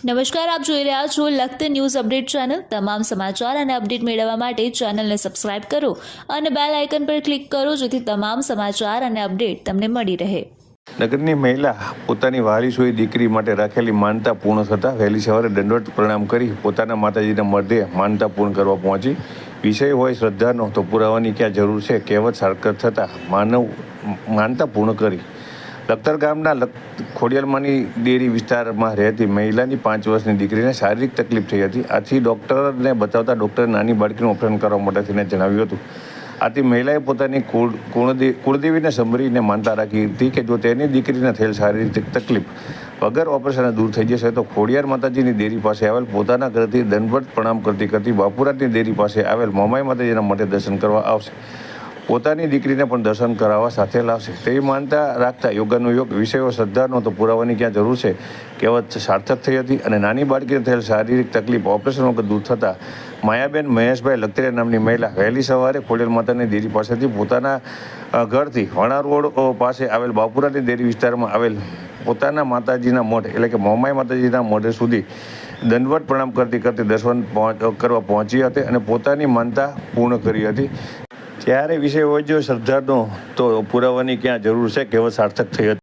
નમસ્કાર, આપ જોઈ રહ્યા છો લખત ન્યૂઝ અપડેટ ચેનલ। તમામ સમાચાર અને અપડેટ મેળવવા માટે ચેનલને સબસ્ક્રાઇબ કરો અને બેલ આઇકન પર ક્લિક કરો જેથી તમામ સમાચાર અને અપડેટ તમને મળી રહે। નગરની મહિલા પોતાની વહાલી સોઈ દીકરી માટે રાખેલી માનતા પૂર્ણ થતાં વહેલી સવારે દંડવત પ્રણામ કરી પોતાના માતાજીના મઢે માનતા પૂર્ણ કરવા પહોંચી। વિષય હોય શ્રદ્ધાનો તો પુરાવાની ક્યાં જરૂર છે, કહેવત સાર્થક થતાં માનતા પૂર્ણ કરી। લખતર ગામના ખોડિયાલમાંની ડેરી વિસ્તારમાં રહેતી મહિલાની 5 વર્ષની દીકરીને શારીરિક તકલીફ થઈ હતી। આથી ડૉક્ટરને બતાવતા ડૉક્ટરે નાની બાળકીનું ઓપરેશન કરવા માટે તેને જણાવ્યું હતું। આથી મહિલાએ પોતાની કુળદેવીને સમરીને માનતા રાખી હતી કે જો તેની દીકરીને થયેલ શારીરિક તકલીફ વગર ઓપરેશન દૂર થઈ જશે તો ખોડિયાર માતાજીની ડેરી પાસે આવેલ પોતાના ઘરથી દંડવત પ્રણામ કરતી કરતી બાપુરાજની ડેરી પાસે આવેલ મોમાઈ માતાજીના મઢે દર્શન કરવા આવશે। પોતાની દીકરીને પણ દર્શન કરાવવા સાથે લાવશે તેવી માનતા રાખતા યોગાનો યોગ, વિષયો શ્રદ્ધાનો તો પુરાવાની ક્યાં જરૂર છે, કહેવત સાર્થક થઈ હતી અને નાની બાળકીને થયેલ શારીરિક તકલીફ ઓપરેશન વગર દૂર થતાં માયાબેન મહેશભાઈ લખતરિયા નામની મહિલા વહેલી સવારે ખોડિયાર માતાની ડેરી પાસેથી પોતાના ઘરથી વણા રોડ પાસે આવેલ બાપુરાની ડેરી વિસ્તારમાં આવેલ પોતાના માતાજીના મઢ એટલે કે મોમાઈ માતાજીના મઢ સુધી દંડવત પ્રણામ કરતી કરતી દર્શન કરવા પહોંચી હતી અને પોતાની માનતા પૂર્ણ કરી હતી। ત્યારે વિષય હોય જો શ્રદ્ધાનો તો પુરાવાની ક્યાં જરૂર છે, કહેવત સાર્થક થઈ હતી।